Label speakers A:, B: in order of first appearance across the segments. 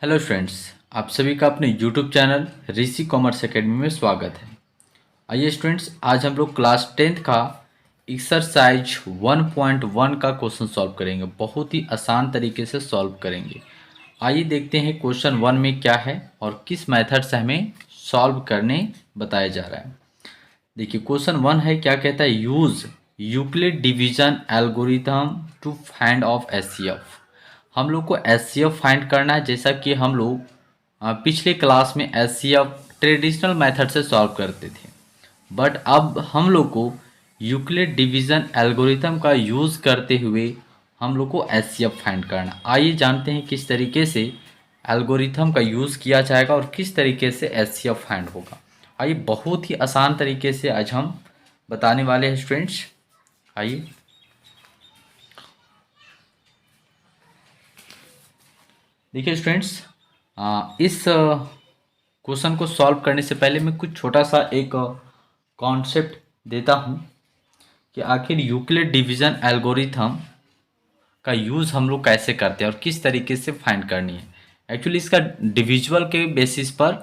A: Hello friends, आप सभी का अपने यूट्यूब चैनल ऋषि कॉमर्स एकेडमी में स्वागत है। आइए स्टूडेंट्स, आज हम लोग क्लास 10th का एक्सरसाइज 1.1 का क्वेश्चन सॉल्व करेंगे। बहुत ही आसान तरीके से सॉल्व करेंगे। आइए देखते हैं क्वेश्चन 1 में क्या है और किस मेथड से हमें सॉल्व करने बताया जा रहा है। देखिए क्वेश्चन 1 है, क्या कहता है, use Euclid division algorithm to find of HCF. हम लोग को एचसीएफ फाइंड करना है, जैसा कि हम लोग पिछले क्लास में एचसीएफ ट्रेडिशनल मेथड से सॉल्व करते थे। बट अब हम लोग को यूक्लिड डिवीजन एल्गोरिथम का यूज़ करते हुए हम लोग को एचसीएफ फाइंड करना। आइए जानते हैं किस तरीके से एल्गोरिथम का यूज़ किया जाएगा और किस तरीके से एचसीएफ फाइंड होगा। आइए बहुत ही आसान तरीके से आज हम बताने वाले हैं स्टूडेंट्स। आइए देखिए स्टूडेंट्स, इस क्वेश्चन को सॉल्व करने से पहले मैं कुछ छोटा सा एक कॉन्सेप्ट देता हूँ कि आखिर यूक्लिड डिवीजन एल्गोरिथम का यूज़ हम लोग कैसे करते हैं और किस तरीके से फाइंड करनी है। एक्चुअली इसका डिविजुअल के बेसिस पर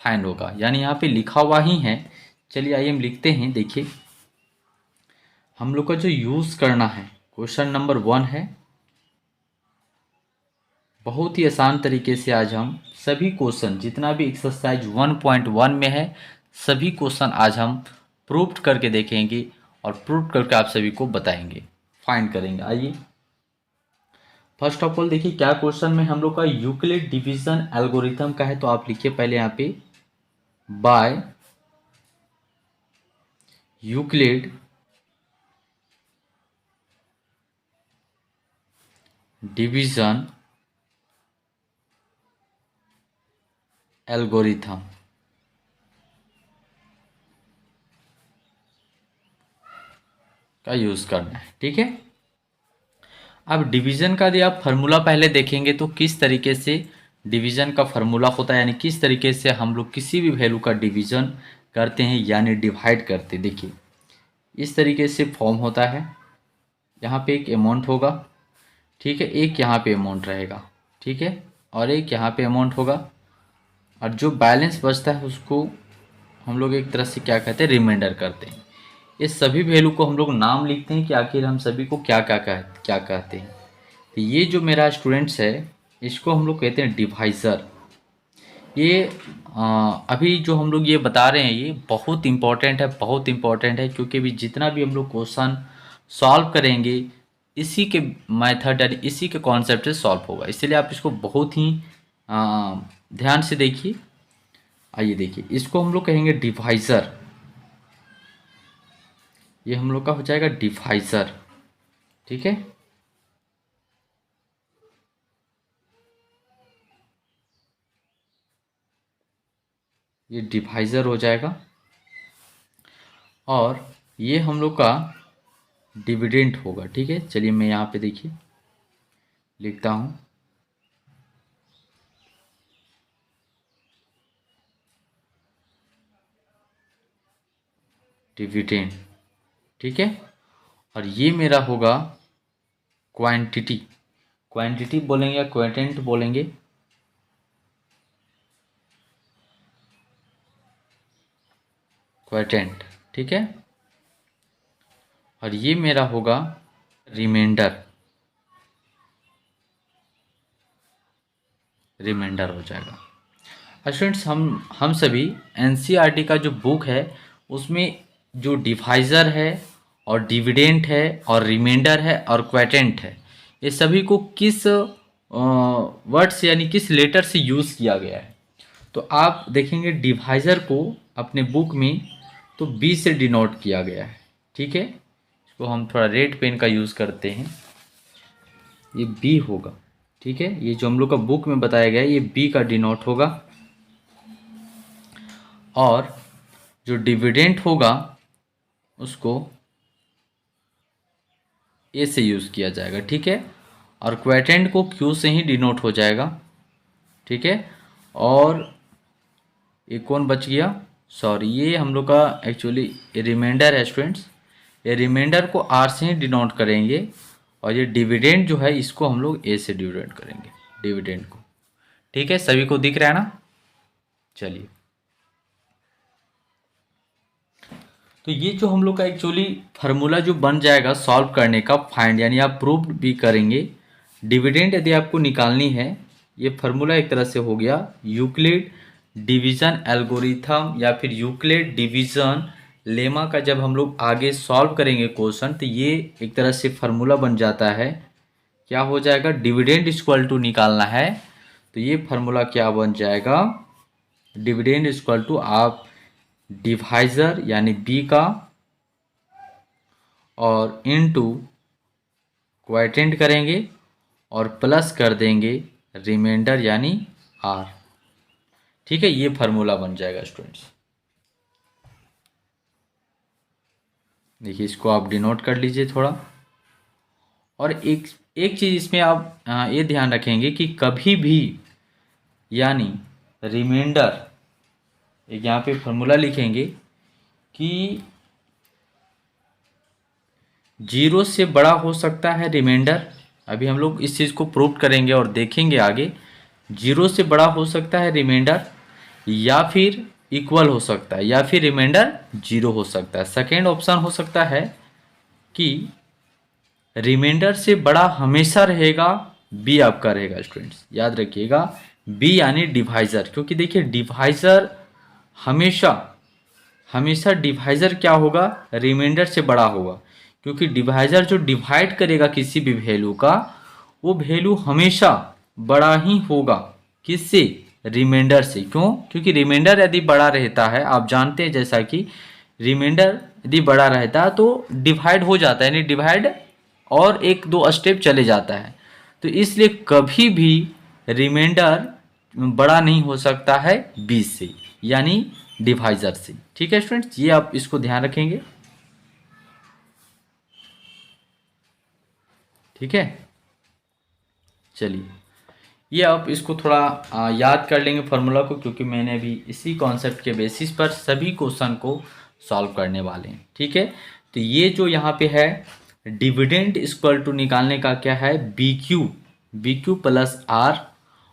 A: फाइंड होगा, यानी यहाँ पे लिखा हुआ ही है। चलिए आइए हम लिखते हैं। देखिए हम लोग का जो यूज़ करना है, क्वेश्चन नंबर 1 है। बहुत ही आसान तरीके से आज हम सभी क्वेश्चन, जितना भी एक्सरसाइज 1.1 में है, सभी क्वेश्चन आज हम प्रूव करके देखेंगे और प्रूव करके आप सभी को बताएंगे, फाइंड करेंगे। आइए फर्स्ट ऑफ ऑल देखिए क्या क्वेश्चन में हम लोग का यूक्लिड डिवीजन एल्गोरिथम का है। तो आप लिखिए पहले यहाँ पे बाय यूक्लिड डिवीजन एल्गोरिथम का यूज़ करना है। ठीक है, अब डिवीज़न का यदि आप फार्मूला पहले देखेंगे तो किस तरीके से डिवीज़न का फार्मूला होता है, यानी किस तरीके से हम लोग किसी भी वैल्यू का डिवीज़न करते हैं यानी डिवाइड करते हैं। देखिए इस तरीके से फॉर्म होता है। यहाँ पे एक अमाउंट होगा, ठीक है, एक यहाँ पे अमाउंट रहेगा, ठीक है, और एक यहाँ पे अमाउंट होगा, और जो बैलेंस बचता है उसको हम लोग एक तरह से क्या कहते हैं, रिमाइंडर करते हैं। इस सभी वैल्यू को हम लोग नाम लिखते हैं कि आखिर हम सभी को क्या क्या कहते हैं। तो ये जो मेरा स्टूडेंट्स है, इसको हम लोग कहते हैं डिवाइज़र। ये अभी जो हम लोग ये बता रहे हैं ये बहुत इंपॉर्टेंट है, बहुत इंपॉर्टेंट है, क्योंकि अभी जितना भी हम लोग क्वेश्चन सॉल्व करेंगे इसी के मेथड यानी इसी के कॉन्सेप्ट से सॉल्व होगा। इसलिए आप इसको बहुत ही ध्यान से देखिए। आइए देखिए, इसको हम लोग कहेंगे डिवाइज़र। ये हम लोग का हो जाएगा डिवाइज़र, ठीक है। ये डिवाइज़र हो जाएगा और ये हम लोग का डिविडेंड होगा, ठीक है। चलिए मैं यहाँ पे देखिए लिखता हूँ डिविडेंड, ठीक है। और ये मेरा होगा क्वांटिटी। क्वांटिटी बोलेंगे या क्वांटेंट बोलेंगे, क्वांटेंट, ठीक है। और ये मेरा होगा रिमाइंडर, रिमाइंडर हो जाएगा। स्टूडेंट्स हम सभी एनसीईआरटी का जो बुक है उसमें जो डिवाइज़र है और डिविडेंट है और रिमाइंडर है और क्वांटेंट है, ये सभी को किस वर्ड से यानी किस लेटर से यूज़ किया गया है। तो आप देखेंगे डिवाइज़र को अपने बुक में तो बी से डिनोट किया गया है, ठीक है। इसको हम थोड़ा रेड पेन का यूज़ करते हैं, ये बी होगा, ठीक है। ये जो हम लोग का बुक में बताया गया है ये बी का डिनोट होगा, और जो डिविडेंट होगा उसको ए से यूज़ किया जाएगा, ठीक है। और क्वांटेंट को क्यू से ही डिनोट हो जाएगा, ठीक है। और ये कौन बच गया, सॉरी, ये हम लोग का एक्चुअली रिमाइंडर है स्टूडेंट्स। ये रिमाइंडर को आर से ही डिनोट करेंगे और ये डिविडेंड जो है इसको हम लोग ए से डिविडेंड करेंगे, डिविडेंड को, ठीक है, सभी को दिख रहा है ना। चलिए, तो ये जो हम लोग का एक्चुअली फार्मूला जो बन जाएगा सॉल्व करने का, फाइंड यानी आप प्रूव भी करेंगे, डिविडेंड यदि आपको निकालनी है, ये फार्मूला एक तरह से हो गया यूक्लिड डिवीजन एल्गोरिथम या फिर यूक्लिड डिवीजन लेमा का। जब हम लोग आगे सॉल्व करेंगे क्वेश्चन तो ये एक तरह से फार्मूला बन जाता है। क्या हो जाएगा, डिविडेंड इक्वल टू निकालना है तो ये फार्मूला क्या बन जाएगा, डिविडेंड इक्वल टू आप डिवाइजर यानी बी का और इनटू क्वोटिएंट करेंगे और प्लस कर देंगे रिमाइंडर यानी आर। ठीक है, ये फार्मूला बन जाएगा स्टूडेंट्स। देखिए, इसको आप डिनोट कर लीजिए थोड़ा। और एक चीज़ इसमें आप ये ध्यान रखेंगे कि कभी भी यानी रिमाइंडर, एक यहाँ पे फार्मूला लिखेंगे कि 0 से बड़ा हो सकता है रिमाइंडर। अभी हम लोग इस चीज़ को प्रूव करेंगे और देखेंगे आगे। 0 से बड़ा हो सकता है रिमाइंडर या फिर इक्वल हो सकता है या फिर रिमाइंडर 0 हो सकता है। सेकेंड ऑप्शन हो सकता है कि रिमाइंडर से बड़ा हमेशा रहेगा, बी आपका रहेगा स्टूडेंट्स, याद रखिएगा बी यानी डिवाइजर। क्योंकि देखिए डिवाइजर हमेशा डिवाइजर क्या होगा, रिमाइंडर से बड़ा होगा। क्योंकि डिवाइजर जो डिवाइड करेगा किसी भी वैल्यू का, वो वैल्यू हमेशा बड़ा ही होगा किससे, रिमाइंडर से। क्यों, क्योंकि रिमाइंडर यदि बड़ा रहता है, आप जानते हैं जैसा कि रिमाइंडर यदि बड़ा रहता है तो डिवाइड हो जाता है, यानी डिवाइड और एक दो स्टेप चले जाता है। तो इसलिए कभी भी रिमाइंडर बड़ा नहीं हो सकता है 20 से, यानी डिवाइजर से। ठीक है स्टूडेंट्स, ये आप इसको ध्यान रखेंगे। ठीक है, चलिए ये आप इसको थोड़ा याद कर लेंगे फार्मूला को, क्योंकि मैंने अभी इसी कॉन्सेप्ट के बेसिस पर सभी क्वेश्चन को सॉल्व करने वाले हैं। ठीक है, तो ये जो यहाँ पे है डिविडेंड इक्वल टू निकालने का क्या है, बी क्यू प्लस आर।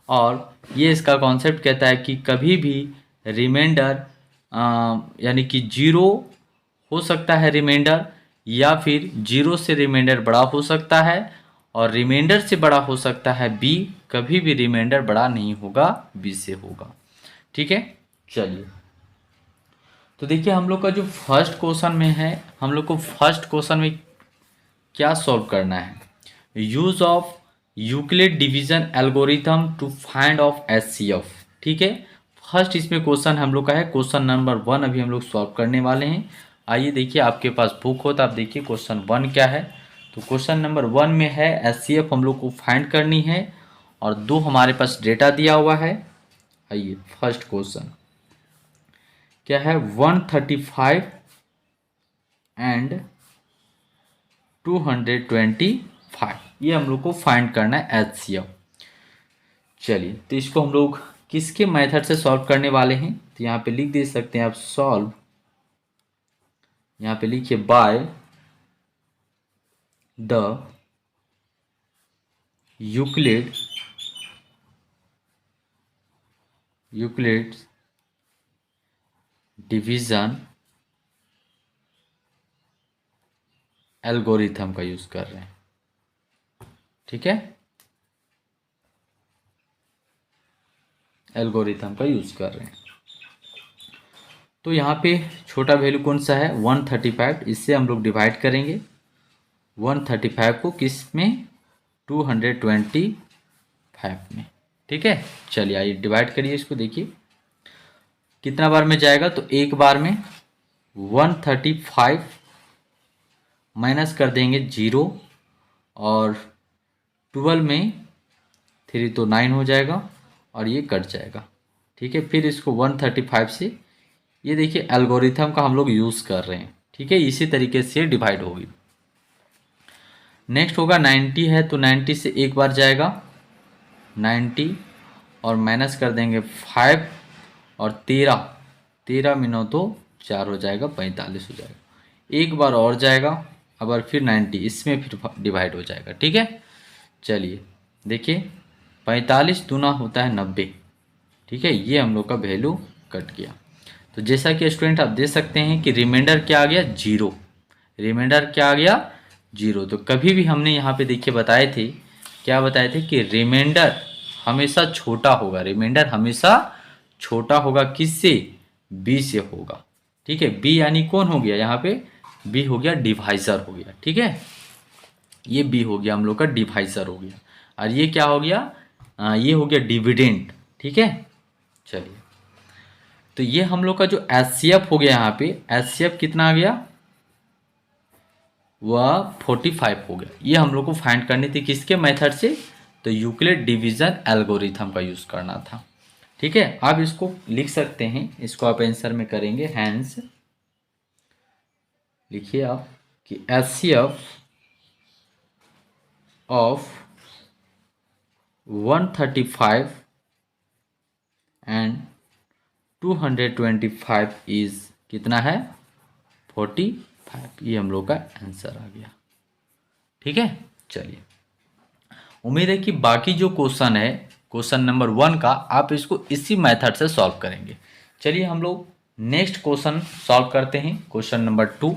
A: और ये इसका कॉन्सेप्ट कहता है कि कभी भी रिमाइंडर यानी कि 0 हो सकता है रिमाइंडर, या फिर 0 से रिमाइंडर बड़ा हो सकता है, और रिमाइंडर से बड़ा हो सकता है बी। कभी भी रिमाइंडर बड़ा नहीं होगा, बी से होगा। ठीक है, चलिए तो देखिए हम लोग का जो फर्स्ट क्वेश्चन में है, हम लोग को फर्स्ट क्वेश्चन में क्या सॉल्व करना है, use of Euclid division algorithm to find of HCF. ठीक है, फर्स्ट इसमें क्वेश्चन हम लोग का है, क्वेश्चन नंबर 1 अभी हम लोग सॉल्व करने वाले हैं। आइए देखिए, आपके पास बुक हो तो आप देखिए क्वेश्चन 1 क्या है। तो क्वेश्चन नंबर 1 में है एचसीएफ हम लोग को फाइंड करनी है, और 2 हमारे पास डेटा दिया हुआ है। आइए फर्स्ट क्वेश्चन क्या है, 135 एंड 225, ये हम लोग को फाइंड करना है एचसीएफ। चलिए तो इसको हम लोग किसके मेथड से सॉल्व करने वाले हैं, तो यहाँ पे लिख दे सकते हैं आप सॉल्व, यहाँ पे लिखिए by the Euclid division algorithm का यूज कर रहे हैं। ठीक है, एल्गोरिथम का यूज कर रहे हैं। तो यहाँ पे छोटा वैल्यू कौन सा है, 135, इससे हम लोग डिवाइड करेंगे 135 को किस में, 225 में। ठीक है, चलिए आइए डिवाइड करिए इसको, देखिए कितना बार में जाएगा, तो एक बार में 135 माइनस कर देंगे 0, और 12 में 3 तो 9 हो जाएगा और ये कट जाएगा। ठीक है, फिर इसको 135 से, ये देखिए एल्गोरिथम का हम लोग यूज़ कर रहे हैं। ठीक है, इसी तरीके से डिवाइड होगी। नेक्स्ट होगा 90 है, तो 90 से एक बार जाएगा 90, और माइनस कर देंगे 5, और 13 में 9 तो 4 हो जाएगा, 45 हो जाएगा। एक बार और जाएगा, अब फिर 90, इसमें फिर डिवाइड हो जाएगा। ठीक है, चलिए देखिए 45 दूना होता है 90, ठीक है, ये हम लोग का वैल्यू कट गया। तो जैसा कि स्टूडेंट आप देख सकते हैं कि रिमाइंडर क्या आ गया, जीरो। रिमाइंडर क्या आ गया, जीरो। तो कभी भी हमने यहाँ पे देखिए बताए थे, क्या बताए थे कि रिमाइंडर हमेशा छोटा होगा। रिमाइंडर हमेशा छोटा होगा किससे, बी से होगा। ठीक है, बी यानी कौन हो गया यहाँ पे, बी हो गया डिवाइजर हो गया। ठीक है, ये बी हो गया हम लोग का डिवाइजर हो गया। और ये क्या हो गया, ये हो गया डिविडेंड। ठीक है, चलिए। तो ये हम लोग का जो एचसीएफ हो गया, यहाँ पे एचसीएफ कितना आ गया, वह 45 हो गया। ये हम लोग को फाइंड करनी थी किसके मेथड से, तो यूक्लिड डिवीजन एल्गोरिथम का यूज़ करना था। ठीक है, आप इसको लिख सकते हैं, इसको आप आंसर में करेंगे। हैंस लिखिए आप कि एचसीएफ ऑफ 135 एंड 225 इज कितना है, 45। ये हम लोग का आंसर आ गया। ठीक है, चलिए। उम्मीद है कि बाकी जो क्वेश्चन है, क्वेश्चन नंबर 1 का, आप इसको इसी मेथड से सॉल्व करेंगे। चलिए हम लोग नेक्स्ट क्वेश्चन सॉल्व करते हैं, क्वेश्चन नंबर 2।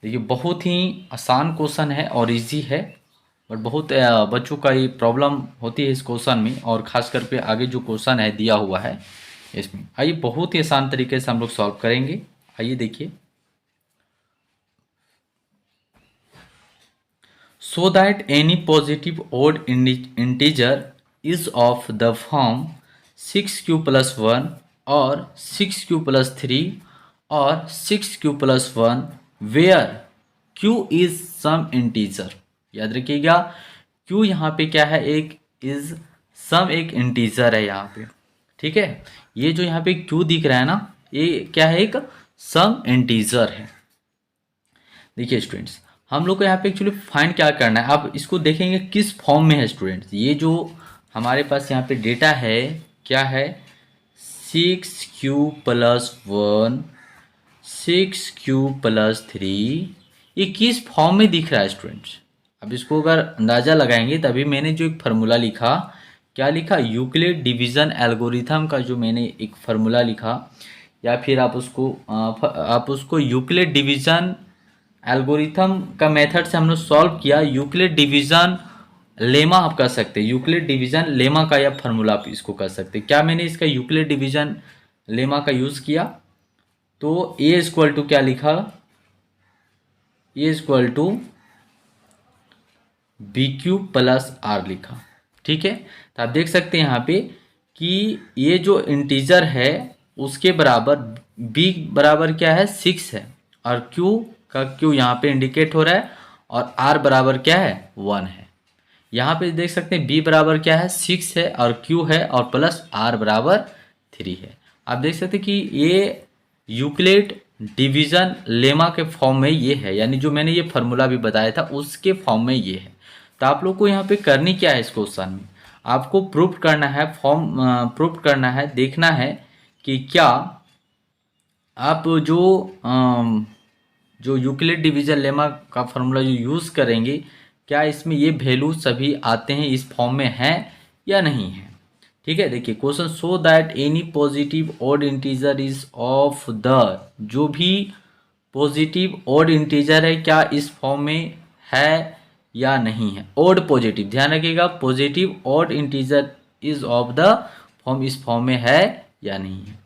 A: देखिए बहुत ही आसान क्वेश्चन है और इजी है, बट बहुत बच्चों का ये प्रॉब्लम होती है इस क्वेश्चन में, और खास करके आगे जो क्वेश्चन है दिया हुआ है इसमें। आइए बहुत ही आसान तरीके से हम लोग सॉल्व करेंगे। आइए देखिए। So that any positive odd integer is of the form 6q plus 1 or 6q plus 3 or 6q plus 1 where q is some integer। याद रखिएगा, q यहाँ पे क्या है, एक is some एक इंटीजर है यहाँ पे। ठीक है, ये जो यहाँ पे q दिख रहा है ना, ये क्या है, एक सम इंटीजर है। देखिए स्टूडेंट्स, हम लोग को यहाँ पे एक्चुअली फाइंड क्या करना है, आप इसको देखेंगे किस फॉर्म में है स्टूडेंट्स। ये जो हमारे पास यहाँ पे डेटा है, क्या है, 6q प्लस 1, 6q प्लस 3, ये किस फॉर्म में दिख रहा है स्टूडेंट्स। अब इसको अगर अंदाज़ा लगाएंगे, तभी मैंने जो एक फार्मूला लिखा, क्या लिखा, यूक्लिड डिवीज़न एल्गोरिथम का जो मैंने एक फार्मूला लिखा, या फिर आप उसको यूक्लिड डिवीज़न एल्गोरिथम का मेथड से हमने सॉल्व किया। यूक्लिड डिवीजन लेमा आप कर सकते हैं, यूक्लिड डिवीजन लेमा का या फार्मूला आप इसको कर सकते हैं। क्या मैंने इसका यूक्लिड डिवीजन लेमा का यूज़ किया, तो ए इक्वल टू क्या लिखा, A equal to B Q plus R लिखा। ठीक है, तो आप देख सकते हैं यहाँ पे कि ये जो इंटीजर है उसके बराबर बी बराबर क्या है, 6 है, और क्यू का क्यू यहाँ पे इंडिकेट हो रहा है, और आर बराबर क्या है, 1 है। यहाँ पे देख सकते हैं बी बराबर क्या है, 6 है, और क्यू है, और प्लस आर बराबर 3 है। आप देख सकते हैं कि ये यूक्लिड डिवीजन लेमा के फॉर्म में ये है, यानी जो मैंने ये फार्मूला भी बताया था उसके फॉर्म में ये है। तो आप लोग को यहाँ पे करनी क्या है, इस क्वेश्चन में आपको प्रूफ करना है, प्रूफ करना है, देखना है कि क्या आप जो यूक्लिड डिवीजन लेमा का फार्मूला जो यूज़ करेंगे, क्या इसमें ये वैल्यू सभी आते हैं, इस फॉर्म में हैं या नहीं है। ठीक है, देखिए question, so that any positive odd integer is of the, जो भी पॉजिटिव ऑड इंटीजर है क्या इस फॉर्म में है या नहीं है। ऑड पॉजिटिव, ध्यान रखिएगा, positive odd integer is of the form, इस फॉर्म में है या नहीं है।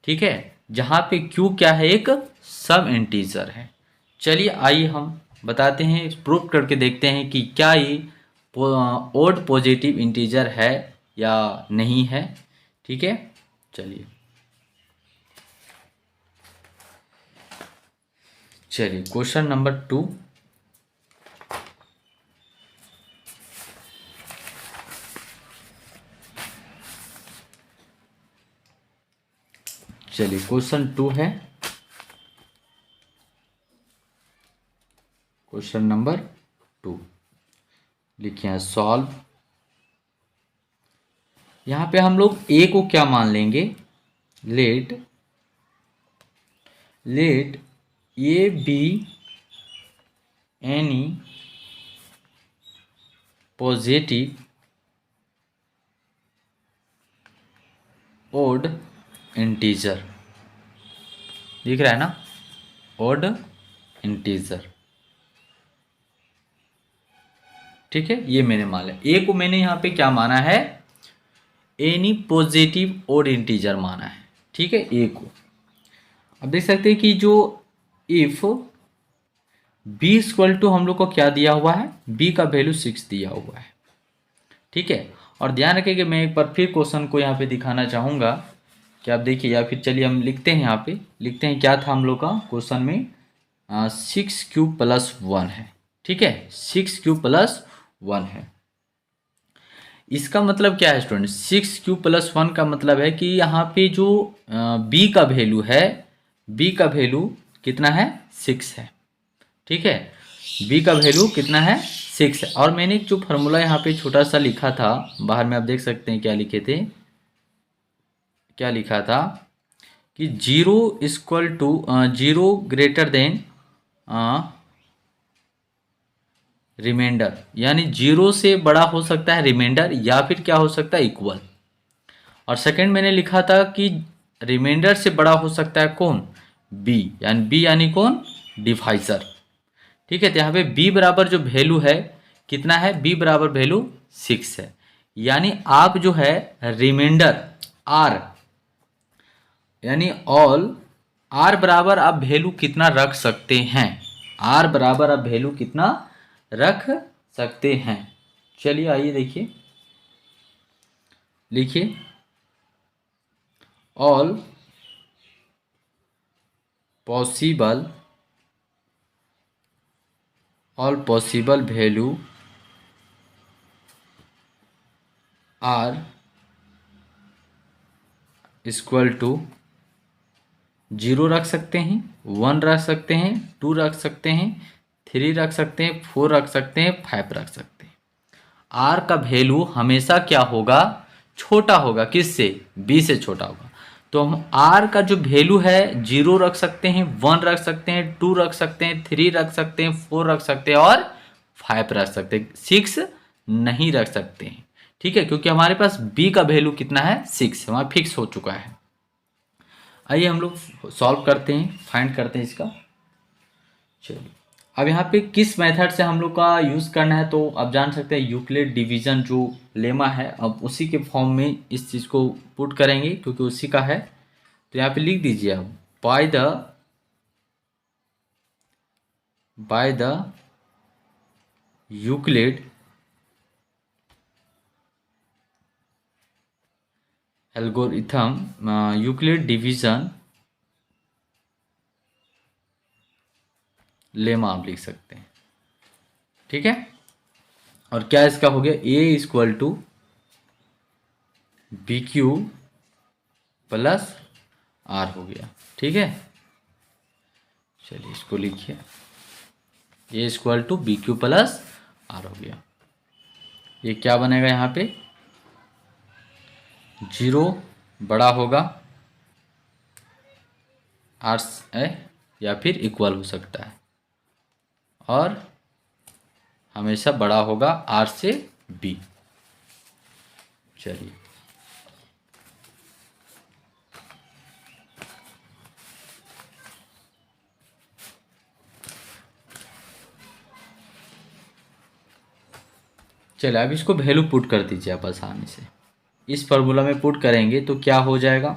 A: ठीक है, जहाँ पे q क्या है, एक सब इंटीजर है। चलिए आइए हम बताते हैं, प्रूफ करके देखते हैं कि क्या ये ऑड पॉजिटिव इंटीजर है या नहीं है। ठीक है, चलिए क्वेश्चन नंबर 2। चलिए क्वेश्चन 2 है, क्वेश्चन नंबर 2 लिखिए सॉल्व। यहाँ पे हम लोग ए को क्या मान लेंगे, let a be any positive odd integer, दिख रहा है ना, ओड इंटीजर। ठीक है, ये मैंने माना। ए को मैंने यहाँ पे क्या माना है, एनी पॉजिटिव ओड इंटीजर माना है। ठीक है, ए को। अब देख सकते हैं कि जो इफ बी इक्वल टू हम लोग को क्या दिया हुआ है, बी का वैल्यू 6 दिया हुआ है। ठीक है, और ध्यान रखें कि मैं एक बार फिर क्वेश्चन को यहाँ पे दिखाना चाहूँगा कि आप देखिए, या फिर चलिए हम लिखते हैं, यहाँ पे लिखते हैं क्या था हम लोग का क्वेश्चन में, 6 क्यूब + 1 है। ठीक है, 6 क्यूब + 1 है। इसका मतलब क्या है स्टूडेंट, 6 क्यूब + 1 का मतलब है कि यहाँ पे जो बी का वैल्यू है, बी का वैल्यू कितना है, 6 है। ठीक है, बी का वैल्यू कितना है, 6 है। और मैंने जो फार्मूला यहाँ पे छोटा सा लिखा था, बाहर में आप देख सकते हैं क्या लिखे थे, क्या लिखा था कि 0 ग्रेटर देन रिमाइंडर, यानी 0 से बड़ा हो सकता है रिमाइंडर, या फिर क्या हो सकता है, इक्वल। और सेकंड मैंने लिखा था कि रिमाइंडर से बड़ा हो सकता है कौन, बी यानी कौन, डिवाइजर। ठीक है, तो यहाँ पे बी बराबर जो वैल्यू है कितना है, बी बराबर वैल्यू 6 है। यानी आप जो है रिमाइंडर आर, यानी ऑल आर बराबर आप वैल्यू कितना रख सकते हैं, आर बराबर आप वैल्यू कितना रख सकते हैं। चलिए आइए देखिए, लिखिए all possible value are equal to 0 रख सकते हैं, 1 रख सकते हैं, 2 रख सकते हैं, 3 रख सकते हैं, 4 रख सकते हैं, 5 रख सकते हैं। आर का वैल्यू हमेशा क्या होगा, छोटा होगा, किससे, बी से छोटा होगा। तो हम आर का जो वैल्यू है 0 रख सकते हैं, 1 रख सकते हैं, 2 रख सकते हैं, 3 रख सकते हैं, 4 रख सकते हैं और 5 रख सकते हैं, 6 नहीं रख सकते हैं। ठीक है, क्योंकि हमारे पास बी का वैल्यू कितना है, 6 हमारा फिक्स हो चुका है। आइए हम लोग सॉल्व करते हैं, फाइंड करते हैं इसका। चलिए, अब यहाँ पे किस मेथड से हम लोग का यूज़ करना है, तो आप जान सकते हैं यूक्लिड डिवीजन जो लेमा है, अब उसी के फॉर्म में इस चीज़ को पुट करेंगे क्योंकि उसी का है। तो यहाँ पे लिख दीजिए आप, by the Euclid algorithm, Euclid division lemma आप लिख सकते हैं। ठीक है, और क्या इसका हो गया, A equal to B Q plus R हो गया। ठीक है, चलिए इसको लिखिए, A equal to B Q plus R हो गया। ये क्या बनेगा, यहाँ पे 0 बड़ा होगा आर से, या फिर इक्वल हो सकता है, और हमेशा बड़ा होगा आर से बी। चलिए, चलिए अब इसको वैल्यू पुट कर दीजिए आप आसानी से। इस फार्मूला में पुट करेंगे तो क्या हो जाएगा,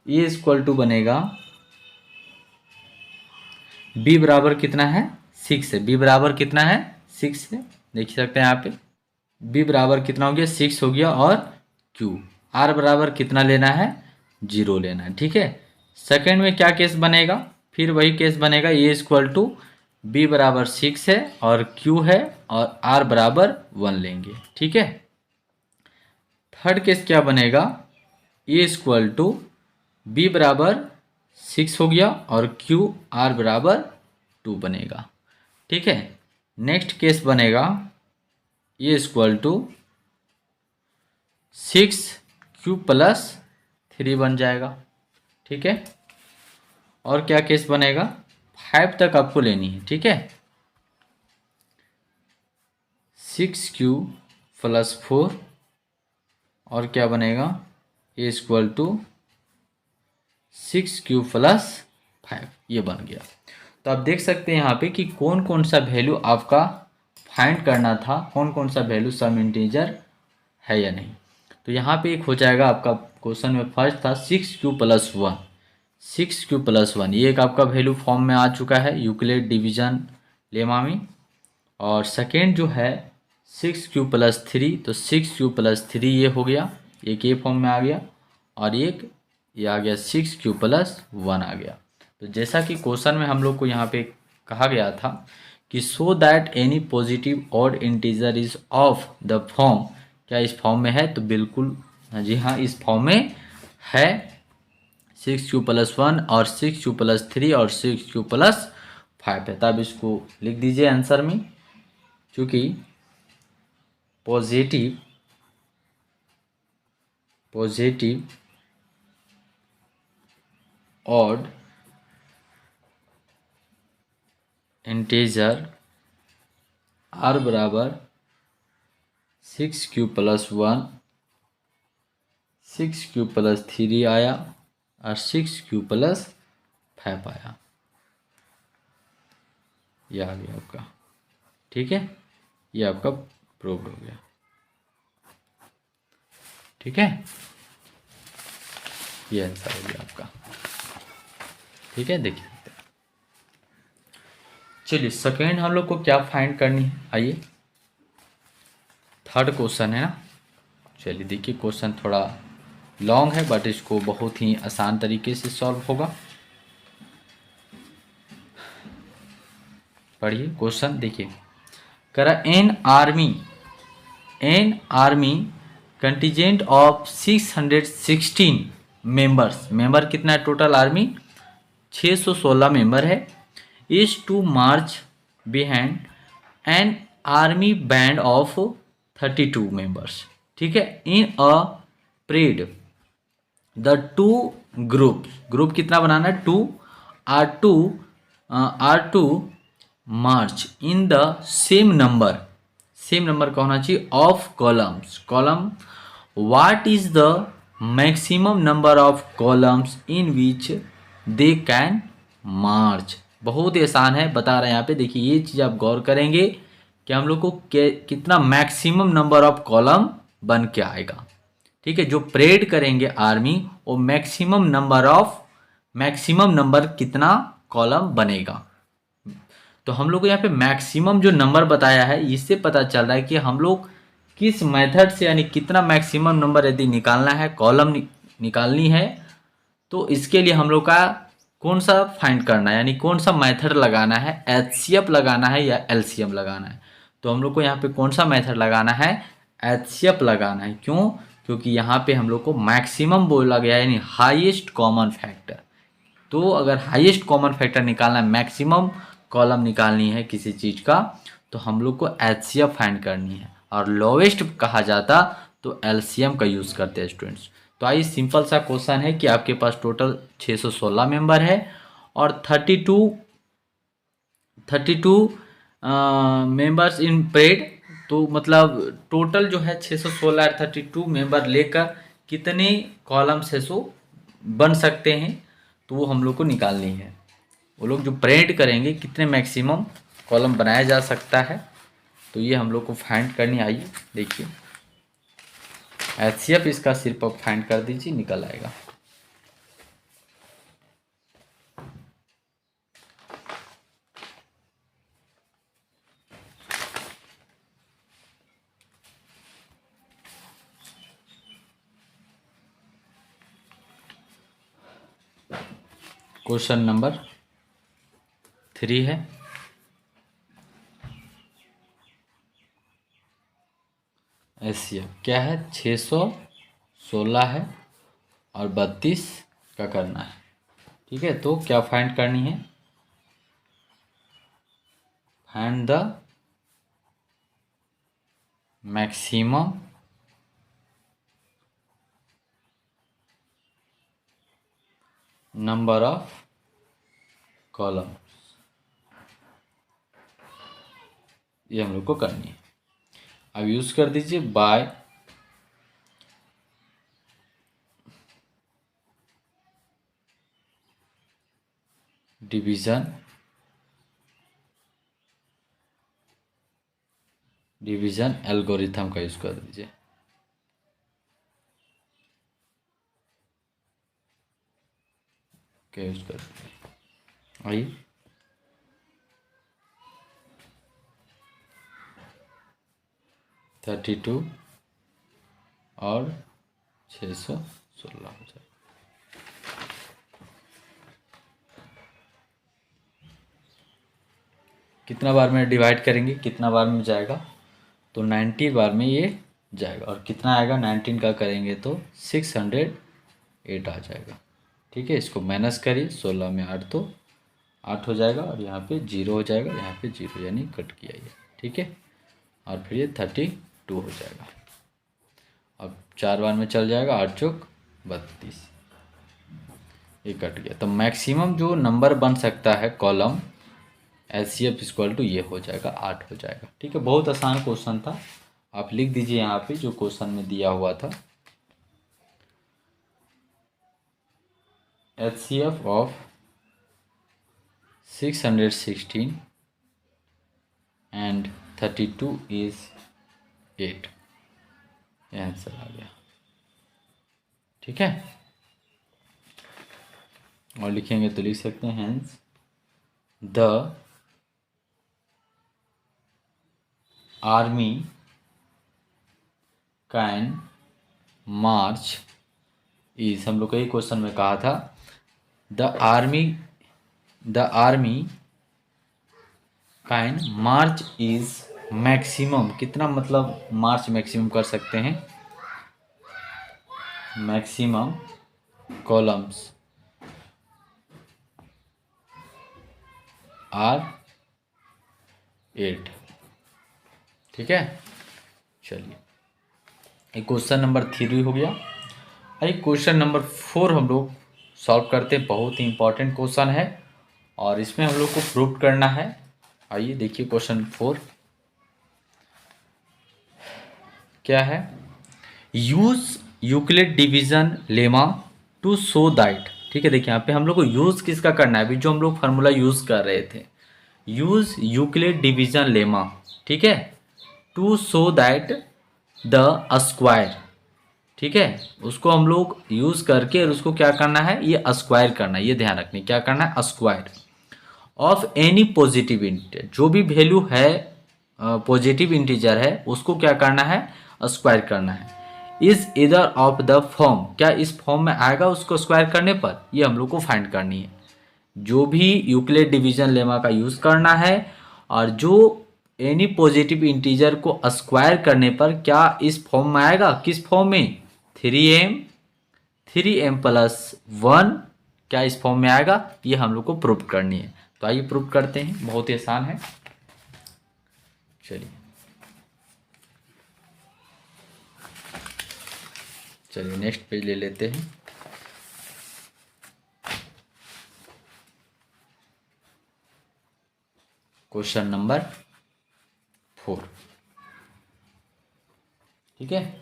A: ए इक्वल टू बनेगा, बी बराबर कितना है, 6 है, बी बराबर कितना है, 6 है, देख सकते हैं यहाँ पे बी बराबर कितना हो गया, 6 हो गया, और क्यू आर बराबर कितना लेना है, 0 लेना है। ठीक है, सेकंड में क्या केस बनेगा, फिर वही केस बनेगा, ए इक्वल टू बी बराबर 6 है और क्यू है और आर बराबर 1 लेंगे। ठीक है, थर्ड केस क्या बनेगा, ए इक्वल टू बी बराबर 6 हो गया और क्यू आर बराबर 2 बनेगा। ठीक है, नेक्स्ट केस बनेगा, ए इक्वल टू 6 क्यू प्लस 3 बन जाएगा। ठीक है, और क्या केस बनेगा, 5 तक आपको लेनी है। ठीक है, 6 क्यू प्लस 4, और क्या बनेगा, is equal to 6q plus 5, ये बन गया। तो आप देख सकते हैं यहाँ पे कि कौन कौन सा वैल्यू आपका फाइंड करना था, कौन कौन सा वैल्यू सम इंटीजर है या नहीं। तो यहाँ पे एक हो जाएगा आपका क्वेश्चन में फर्स्ट था 6q+1, 6q+1 ये एक आपका वैल्यू फॉर्म में आ चुका है यूक्लिड डिवीजन लेमा में। और सेकेंड जो है 6q+3, तो 6q+3 ये हो गया, एक ये फॉर्म में आ गया, और एक ये आ गया 6q+1 आ गया। तो जैसा कि क्वेश्चन में हम लोग को यहाँ पे कहा गया था कि so that any positive odd integer is of the form, क्या इस फॉर्म में है, तो बिल्कुल जी हाँ इस फॉर्म में है, 6q+1 और 6q+3 और 6q+5 है। तब इसको लिख दीजिए आंसर में, क्योंकि पॉजिटिव ऑड इंटीजर आर बराबर 6q+1, 6q+3 आया और 6q+5 आया, ये आ गया आपका। ठीक है, ये आपका प्रूव हो गया। ठीक है, ये आंसर हो गया आपका। ठीक है, देखिए चलिए सेकेंड हम लोग को क्या फाइंड करनी है, आइए थर्ड क्वेश्चन है ना। चलिए देखिए क्वेश्चन थोड़ा लॉन्ग है बट इसको बहुत ही आसान तरीके से सॉल्व होगा। पढ़िए क्वेश्चन, देखिए करा an army contingent of 616 members, member कितना है टोटल आर्मी 616 मेंबर है, is to march behind an army band of 32 members. ठीक है, in a parade the two group कितना बनाना है, are to march in the same number का होना चाहिए of column what is the maximum number of columns in which they can march. बहुत ही आसान है, बता रहे हैं यहाँ पे, देखिए ये चीज़ आप गौर करेंगे कि हम लोग को कितना मैक्सिमम नंबर ऑफ कॉलम बन के आएगा। ठीक है, जो परेड करेंगे आर्मी वो मैक्सिमम नंबर कितना कॉलम बनेगा। तो हम लोग को यहाँ पे मैक्सिमम जो नंबर बताया है इससे पता चल रहा है कि हम लोग किस मेथड से, यानी कितना मैक्सिमम नंबर यदि निकालना है, कॉलम निकालनी है, तो इसके लिए हम लोग का कौन सा फाइंड करना है, यानी कौन सा मेथड लगाना है, एचसीएफ लगाना है या एलसीएम लगाना है। तो हम लोग को यहाँ पे कौन सा मेथड लगाना है, एचसीएफ लगाना है। क्यों, क्योंकि यहाँ पे हम लोग को मैक्सिमम बोला गया है, यानी हाईएस्ट कॉमन फैक्टर। तो अगर हाईएस्ट कॉमन फैक्टर निकालना है, मैक्सिमम कॉलम निकालनी है किसी चीज़ का, तो हम लोग को एचसीएफ फाइंड करनी है, और लोवेस्ट कहा जाता तो एलसीएम का यूज़ करते हैं स्टूडेंट्स। तो आइए सिंपल सा क्वेश्चन है कि आपके पास टोटल 616 मेंबर है और 32 मेंबर्स इन परेड, तो मतलब टोटल जो है 616 और 32 मेंबर लेकर कितने कॉलम्स है सो बन सकते हैं, तो वो हम लोग को निकालनी है। वो लोग जो परेड करेंगे कितने मैक्सिमम कॉलम बनाया जा सकता है, तो ये हम लोग को फाइंड करनी। आइए देखिए एचसीएफ इसका सिर्फ आप फाइंड कर दीजिए, निकल आएगा। क्वेश्चन नंबर 3 है, एचसीएफ क्या है, 616 है और 32 का करना है। ठीक है, तो क्या फाइंड करनी है, find the maximum number of column, ये हम लोग को करनी है। अब यूज़ कर दीजिए बाय डिवीज़न एल्गोरिथम का यूज़ कर दीजिए। क्या यूज़ कर दीजिए। आइए 32 और 616 हो जाए। कितना बार में डिवाइड करेंगे, कितना बार में जाएगा, तो 90 बार में ये जाएगा। और कितना आएगा, 19 का करेंगे तो 608 आ जाएगा। ठीक है, इसको माइनस करिए, 16 में 8 तो 8 हो जाएगा, और यहाँ पे 0 हो जाएगा, यहाँ पे 0 यानी कट किया ये। ठीक है, और फिर ये 32 हो जाएगा। अब 4 बार में चल जाएगा, 8 चौक 32, ये कट गया। तो मैक्सिमम जो नंबर बन सकता है कॉलम HCF इक्वल टू ये हो जाएगा, 8 हो जाएगा। ठीक है, बहुत आसान क्वेश्चन था, आप लिख दीजिए यहाँ पे जो क्वेश्चन में दिया हुआ था। HCF ऑफ 616 एंड 32 इज 8, ये आंसर आ गया। ठीक है, और लिखेंगे तो लिख सकते हैं hence the army can March is, हम लोग कई क्वेश्चन में कहा था the army can March is maximum, कितना मतलब मार्च मैक्सिमम कर सकते हैं, मैक्सिमम कॉलम्स आर 8। ठीक है, चलिए ये क्वेश्चन नंबर 3 हो गया। आइए क्वेश्चन नंबर 4 हम लोग सॉल्व करते हैं। बहुत ही इंपॉर्टेंट क्वेश्चन है और इसमें हम लोग को प्रूव करना है। आइए देखिए क्वेश्चन 4 क्या है। Use Euclid division lemma to show that. ठीक है, देखिए यहाँ पे हम लोग को यूज किसका करना है, अभी जो हम लोग फार्मूला यूज कर रहे थे, यूज यूक्लिड डिवीजन लेमा। ठीक है, to show that the square. ठीक है, उसको हम लोग यूज करके और उसको क्या करना है, ये स्क्वायर करना है, ये ध्यान रखना, क्या करना है, square of any positive integer, जो भी वैल्यू है पॉजिटिव इंटीजर है उसको क्या करना है, स्क्वायर करना है। इज इधर ऑफ द फॉर्म, क्या इस फॉर्म में आएगा उसको स्क्वायर करने पर, ये हम लोग को फाइंड करनी है। जो भी यूक्लिड डिवीजन लेमा का यूज करना है और जो एनी पॉजिटिव इंटीजर को स्क्वायर करने पर क्या इस फॉर्म में आएगा, किस फॉर्म में, 3m प्लस 1 क्या इस फॉर्म में आएगा, ये हम लोग को प्रूव करनी है। तो आइए प्रूव करते हैं, बहुत ही आसान है। चलिए नेक्स्ट पेज ले लेते हैं। Question number 4। ठीक है,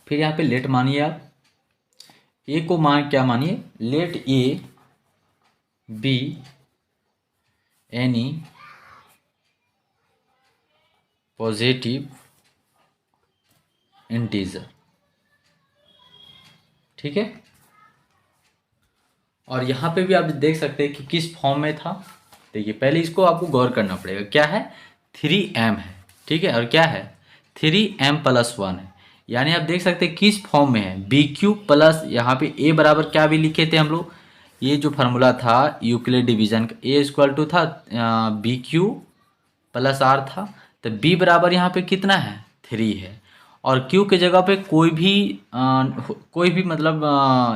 A: फिर यहाँ पे लेट मानिए आप, ए को क्या मानिए, let a be any positive integer. ठीक है, और यहाँ पे भी आप देख सकते हैं कि किस फॉर्म में था। देखिए पहले इसको आपको गौर करना पड़ेगा, क्या है, 3m है। ठीक है, और क्या है, 3m प्लस 1 है, यानी आप देख सकते हैं किस फॉर्म में है, BQ प्लस, यहाँ पे a बराबर क्या भी लिखे थे हम लोग, ये जो फार्मूला था यूक्लिड डिवीजन का, a इक्वल टू था BQ प्लस r था, तो b बराबर यहाँ पे कितना है, 3 है, और q के जगह पे कोई भी मतलब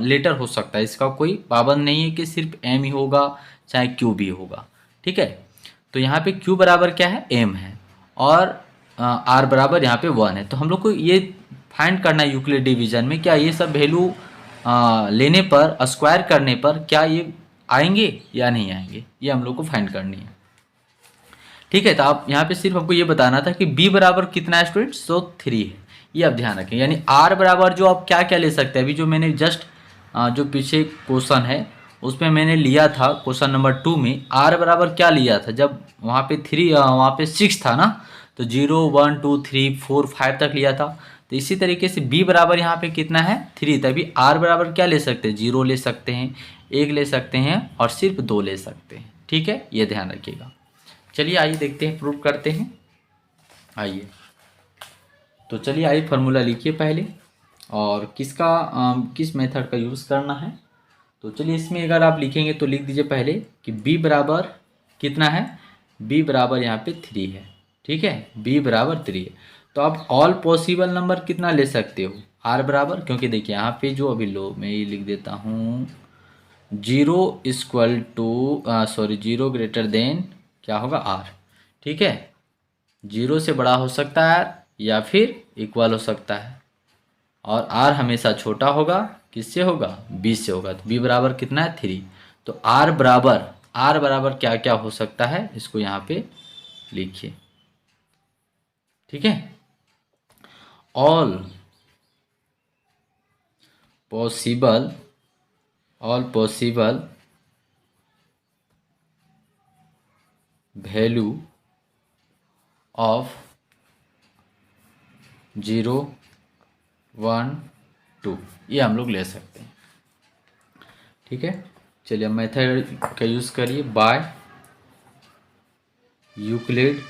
A: लेटर हो सकता है, इसका कोई पाबंद नहीं है कि सिर्फ m ही होगा चाहे q भी होगा। ठीक है, तो यहाँ पे q बराबर क्या है, m है, और r बराबर यहाँ पे 1 है। तो हम लोग को ये फाइंड करना है यूक्लिड डिवीजन में, क्या ये सब वैल्यू लेने पर, स्क्वायर करने पर क्या ये आएंगे या नहीं आएंगे, ये हम लोग को फाइंड करनी है। ठीक है, तो आप यहाँ पे सिर्फ हमको ये बताना था कि b बराबर कितना है स्टूडेंट्स, तो 3 है, ये आप ध्यान रखें। यानी r बराबर जो आप क्या क्या ले सकते हैं, अभी जो मैंने जस्ट जो पीछे क्वेश्चन है उसमें मैंने लिया था क्वेश्चन नंबर 2 में आर बराबर क्या लिया था, जब वहाँ पे 3 वहाँ पे 6 था ना, तो 0 1 2 3 4 5 तक लिया था। तो इसी तरीके से बी बराबर यहाँ पे कितना है 3, तभी आर बराबर क्या ले सकते हैं 0 ले सकते हैं, 1 ले सकते हैं और सिर्फ 2 ले सकते हैं। ठीक है, ये ध्यान रखिएगा। चलिए आइए देखते हैं, प्रूव करते हैं। आइए, तो चलिए आइए फार्मूला लिखिए पहले, और किस मेथड का यूज़ करना है। तो चलिए इसमें अगर आप लिखेंगे तो लिख दीजिए पहले कि b बराबर कितना है, b बराबर यहाँ पे 3 है। ठीक है, b बराबर 3 है। तो आप ऑल पॉसिबल नंबर कितना ले सकते हो, r बराबर, क्योंकि देखिए यहाँ पे जो अभी लो मैं ये लिख देता हूँ 0 equal to sorry 0 greater than क्या होगा r। ठीक है, 0 से बड़ा हो सकता है या फिर इक्वल हो सकता है, और r हमेशा छोटा होगा, किससे होगा 20 से होगा। तो b बराबर कितना है 3। तो r बराबर क्या क्या हो सकता है, इसको यहाँ पे लिखिए। ठीक है, ऑल पॉसिबल वैल्यू ऑफ 0 1 2 ये हम लोग ले सकते हैं। ठीक है, चलिए मेथड का यूज़ करिए, बाय यूक्लिड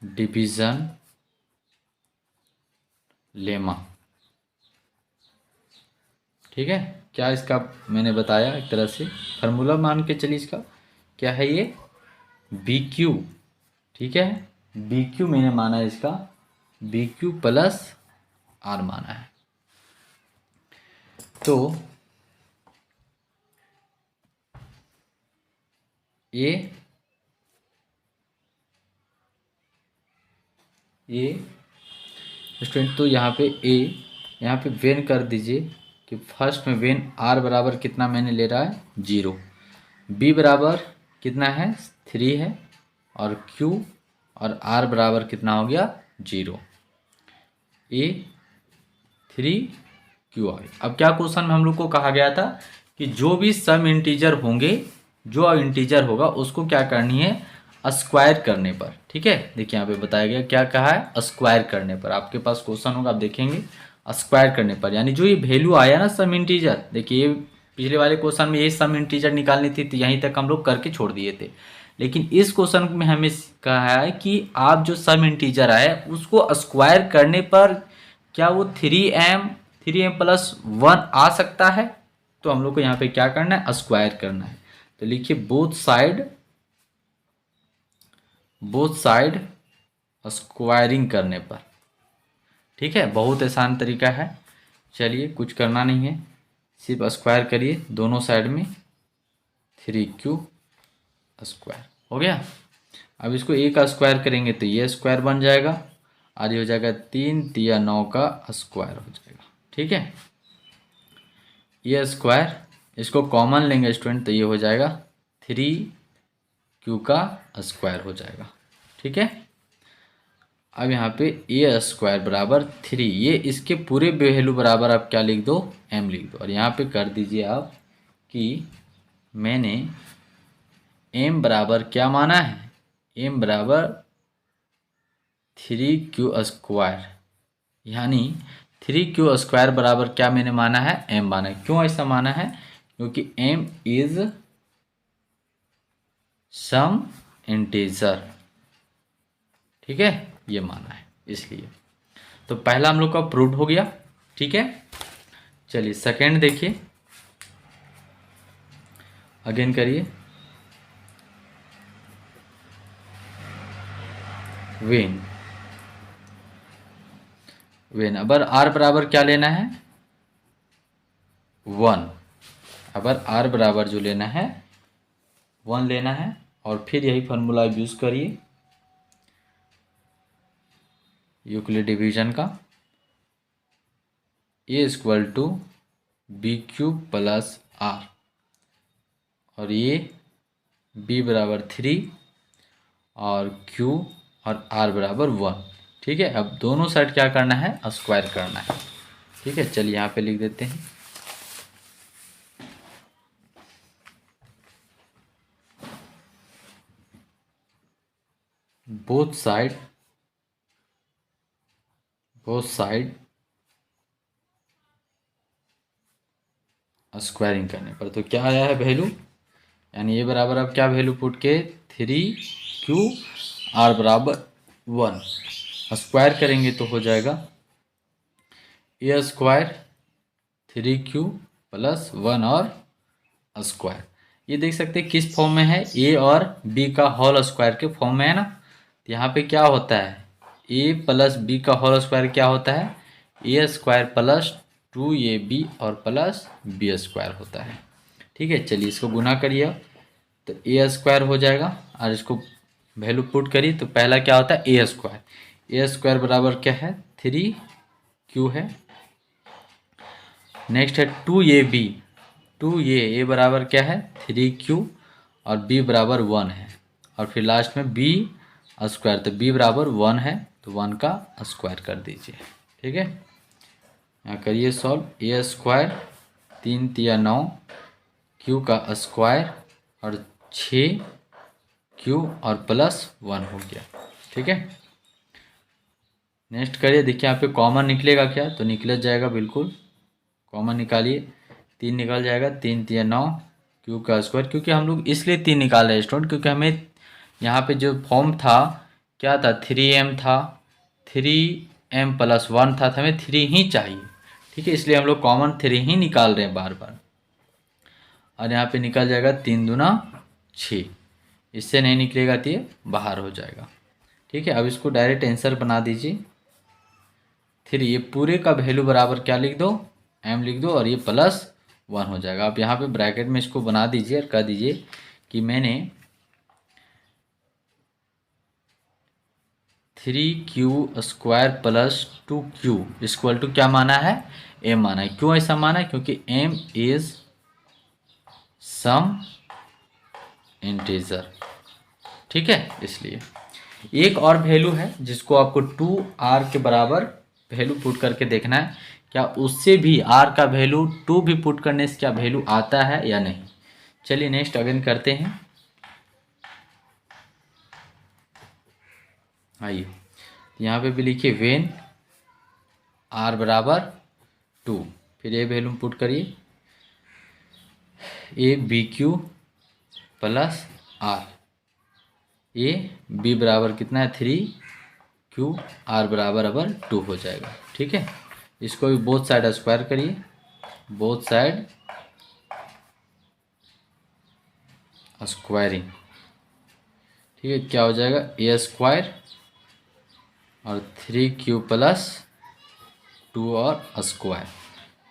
A: डिवीज़न लेमा। ठीक है, क्या इसका मैंने बताया एक तरह से फार्मूला मान के चलिए, इसका क्या है ये बी क्यू। ठीक है, बी क्यू मैंने माना है, इसका बी क्यू प्लस आर माना है। तो ये स्टूडेंट, तो यहाँ पे यहाँ पे वेन कर दीजिए कि फर्स्ट में वेन आर बराबर कितना मैंने ले रहा है 0, बी बराबर कितना है 3 है, और क्यू और आर बराबर कितना हो गया 0, ए 3 क्यू आर। अब क्या क्वेश्चन में हम लोग को कहा गया था कि जो भी सम इंटीजर होंगे, जो इंटीजर होगा उसको क्या करनी है स्क्वायर करने पर। ठीक है, देखिए यहाँ पे बताया गया क्या कहा है स्क्वायर करने पर। आपके पास क्वेश्चन होगा, आप देखेंगे स्क्वायर करने पर, यानी जो ये वैल्यू आया ना सम इंटीजर, देखिए ये पिछले वाले क्वेश्चन में ये सम इंटीजर निकालनी थी तो यहीं तक हम लोग करके छोड़ दिए थे, लेकिन इस क्वेश्चन में हमें कहा है कि आप जो सम इंटीजर आए उसको स्क्वायर करने पर क्या वो 3m प्लस 1 आ सकता है। तो हम लोग को यहाँ पे क्या करना है स्क्वायर करना है। तो लिखिए बोथ साइड स्क्वायरिंग करने पर। ठीक है, बहुत आसान तरीका है। चलिए कुछ करना नहीं है, सिर्फ स्क्वायर करिए दोनों साइड में, 3q स्क्वायर हो गया। अब इसको a का स्क्वायर करेंगे तो ये स्क्वायर बन जाएगा, और ये हो जाएगा 3 तिया 9 का स्क्वायर हो जाएगा। ठीक है, ये स्क्वायर इसको कॉमन लेंगे स्टूडेंट तो ये हो जाएगा 3q का स्क्वायर हो जाएगा। ठीक है, अब यहाँ पे ए स्क्वायर बराबर 3, ये इसके पूरे वैल्यू बराबर आप क्या लिख दो m लिख दो, और यहाँ पे कर दीजिए आप कि मैंने m बराबर क्या माना है, m बराबर 3q स्क्वायर, यानी 3q स्क्वायर बराबर क्या मैंने माना है m माना है। क्यों ऐसा माना है, क्योंकि m इज सम इंटीजर। ठीक है, ये माना है इसलिए। तो पहला हम लोग का प्रूव्ड हो गया। ठीक है, चलिए सेकंड देखिए, अगेन करिए, वेन अगर आर बराबर क्या लेना है 1, अगर आर बराबर जो लेना है 1 लेना है, और फिर यही फार्मूला यूज करिए यूक्लिड डिवीजन का, A equal to B cube plus R, और ये बी बराबर 3 और क्यू और आर बराबर 1। ठीक है, अब दोनों साइड क्या करना है स्क्वायर करना है। ठीक है, चलिए यहाँ पे लिख देते हैं बोथ साइड स्क्वायरिंग करने पर तो क्या आया है वैल्यू, यानी ये बराबर अब क्या वैल्यू पुट के 3Q बराबर 1 स्क्वायर करेंगे तो हो जाएगा ए स्क्वायर 3Q प्लस 1 और स्क्वायर। ये देख सकते हैं किस फॉर्म में है, ए और बी का होल स्क्वायर के फॉर्म में है ना। तो यहाँ पे क्या होता है, ए प्लस बी का होल स्क्वायर क्या होता है, ए स्क्वायर प्लस 2AB और प्लस बी स्क्वायर होता है। ठीक है, चलिए इसको गुना करिए तो ए स्क्वायर हो जाएगा और इसको वैल्यू पुट करिए तो पहला क्या होता है ए स्क्वायर बराबर क्या है 3Q है। नेक्स्ट है 2AB, ए बराबर क्या है 3Q और बी बराबर 1 है और फिर लास्ट में बी स्क्वायर, तो बी बराबर 1 है तो 1 का स्क्वायर कर दीजिए। ठीक है, यहाँ करिए सॉल्व, ए स्क्वायर 3 तिया 9 Q का स्क्वायर और 6Q और प्लस 1 हो गया। ठीक है, नेक्स्ट करिए, देखिए यहाँ पे कॉमन निकलेगा क्या, तो निकल जाएगा, बिल्कुल कॉमन निकालिए, 3 निकल जाएगा, 3 तिया 9 Q का स्क्वायर, क्योंकि हम लोग इसलिए 3 निकाल रहे हैं स्टूडेंट क्योंकि हमें यहाँ पे जो फॉर्म था क्या था 3M था, 3M प्लस 1 था, तो हमें 3 ही चाहिए। ठीक है, इसलिए हम लोग कॉमन 3 ही निकाल रहे हैं बार बार और यहाँ पे निकल जाएगा 3 दूना 6, इससे नहीं निकलेगा तो ये बाहर हो जाएगा। ठीक है, अब इसको डायरेक्ट आंसर बना दीजिए 3, ये पूरे का वैल्यू बराबर क्या लिख दो M लिख दो और ये प्लस 1 हो जाएगा। आप यहाँ पे ब्रैकेट में इसको बना दीजिए और कह दीजिए कि मैंने 3Q square plus 2Q equal to क्या माना है M माना है। क्यों ऐसा माना है, क्योंकि M इज सम इंटीजर। ठीक है, इसलिए एक और वैल्यू है जिसको आपको 2R के बराबर वैल्यू पुट करके देखना है, क्या उससे भी R का वैल्यू 2 भी पुट करने से क्या वैल्यू आता है या नहीं। चलिए नेक्स्ट अगेन करते हैं, आइए यहाँ पे भी लिखिए वेन R बराबर 2, फिर ये वैल्यू पुट करिए ABQ plus R, a b बराबर कितना है 3Q R बराबर अब 2 हो जाएगा। ठीक है, इसको भी बोथ साइड स्क्वायर करिए, बोथ साइड स्क्वायरिंग। ठीक है, क्या हो जाएगा ए स्क्वायर और 3Q प्लस 2 और स्क्वायर।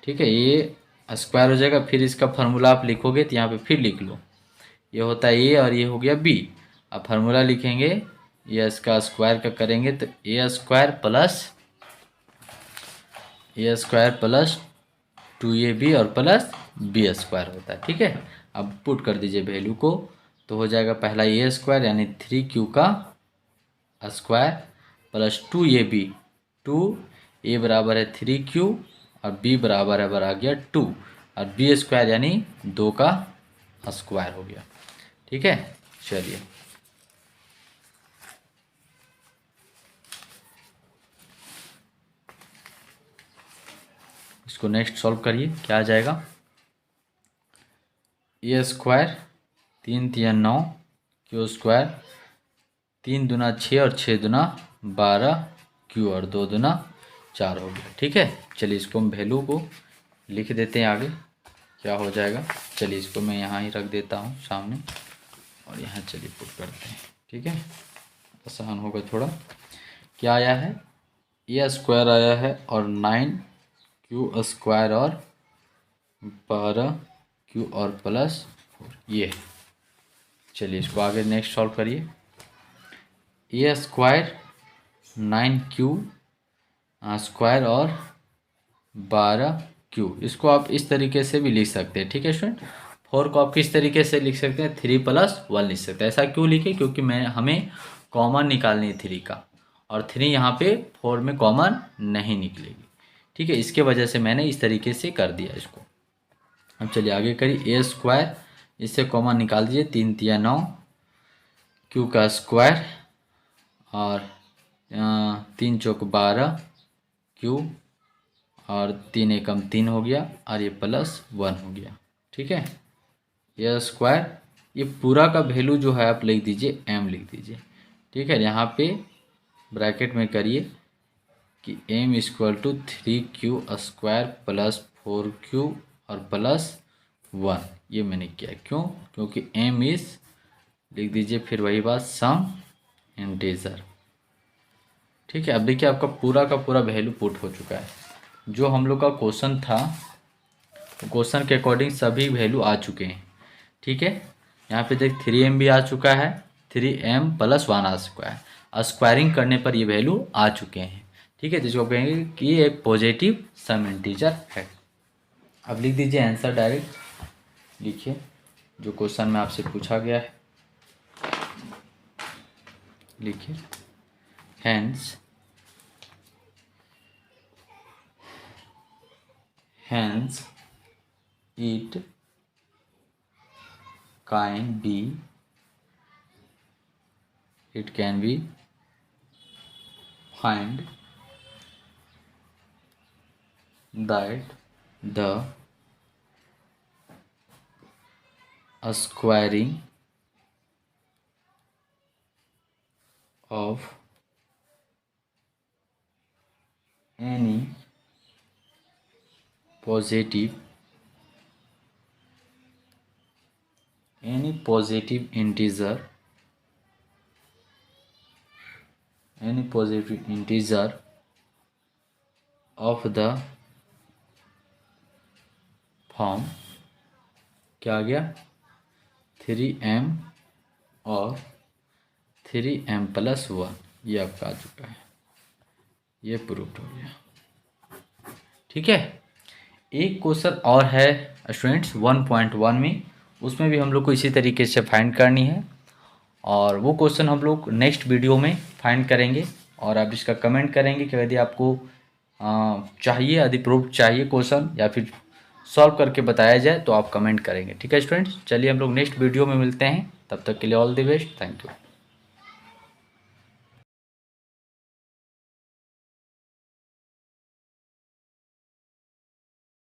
A: ठीक है, ये स्क्वायर हो जाएगा, फिर इसका फार्मूला आप लिखोगे तो यहाँ पे फिर लिख लो, ये होता है ए और ये हो गया बी। अब फार्मूला लिखेंगे, ये इसका स्क्वायर का करेंगे तो ए स्क्वायर प्लस 2AB और प्लस बी स्क्वायर होता है। ठीक है, अब पुट कर दीजिए वैल्यू को तो हो जाएगा पहला ए स्क्वायर यानी 3Q का स्क्वायर प्लस 2AB, 2A बराबर है 3Q और B बराबर है आ गया 2 और बी स्क्वायर यानी 2 का स्क्वायर हो गया। ठीक है, चलिए इसको नेक्स्ट सॉल्व करिए, क्या आ जाएगा ए स्क्वायर 3 तिया 9 Q स्क्वायर 3 दूना 6 और 6 दूना 12 Q और 2 दूना 4 हो गया। ठीक है, चलिए इसको हम वैल्यू को लिख देते हैं आगे क्या हो जाएगा। चलिए इसको मैं यहाँ ही रख देता हूँ सामने और यहाँ चलिए पुट करते हैं। ठीक है, आसान होगा थोड़ा। क्या आया है ए स्क्वायर आया है और 9Q स्क्वायर और 12Q और प्लस 4 ये है। चलिए इसको आगे नेक्स्ट सॉल्व करिए, ए स्क्वायर 9Q स्क्वायर और 12Q, इसको आप इस तरीके से भी लिख सकते हैं। ठीक है स्टूडेंट, 4 को आप किस तरीके से लिख सकते हैं 3 प्लस 1 लिख सकते हैं। ऐसा क्यों लिखे, क्योंकि हमें कॉमन निकालनी है 3 का और 3 यहाँ पे 4 में कॉमन नहीं निकलेगी। ठीक है, इसके वजह से मैंने इस तरीके से कर दिया इसको। अब चलिए आगे करिए। ए स्क्वायर, इससे कॉमन निकाल दीजिए, 3 तिया 9, क्यू का स्क्वायर और 3 चौक 12 क्यू और 3 एकम 3 हो गया और ये +1 हो गया। ठीक है, ये स्क्वायर, ये पूरा का वैल्यू जो है आप लिख दीजिए, m लिख दीजिए। ठीक है, यहाँ पे ब्रैकेट में करिए कि m = 3q² + 4q और +1, ये मैंने किया। क्यों? क्योंकि m इज, लिख दीजिए फिर वही बात, सम इंटीजर। ठीक है, अब देखिए आपका पूरा का पूरा वैल्यू पुट हो चुका है। जो हम लोग का क्वेश्चन था, तो क्वेश्चन के अकॉर्डिंग सभी वैल्यू आ चुके हैं। ठीक है, यहाँ पे देख 3m भी आ चुका है, 3m + 1 आ चुका है। स्क्वायरिंग करने पर ये वैल्यू आ चुके हैं। ठीक है, जिसको कहेंगे कि ये एक पॉजिटिव सम इंटीजर है। अब लिख दीजिए आंसर डायरेक्ट, लिखिए जो क्वेश्चन में आपसे पूछा गया है, लिखिए hence it can be find that the squaring of any positive integer of the form, क्या आ गया, 3m और 3m + 1, ये आपका आ चुका है, ये प्रूफ हो गया। ठीक है, एक क्वेश्चन और है स्टूडेंट्स 1.1 में, उसमें भी हम लोग को इसी तरीके से फाइंड करनी है, और वो क्वेश्चन हम लोग नेक्स्ट वीडियो में फाइंड करेंगे। और आप इसका कमेंट करेंगे कि यदि आपको चाहिए, यदि प्रूफ चाहिए क्वेश्चन या फिर सॉल्व करके बताया जाए तो आप कमेंट करेंगे। ठीक है स्टूडेंट्स, चलिए हम लोग नेक्स्ट वीडियो में मिलते हैं, तब तक के लिए all the best, thank you.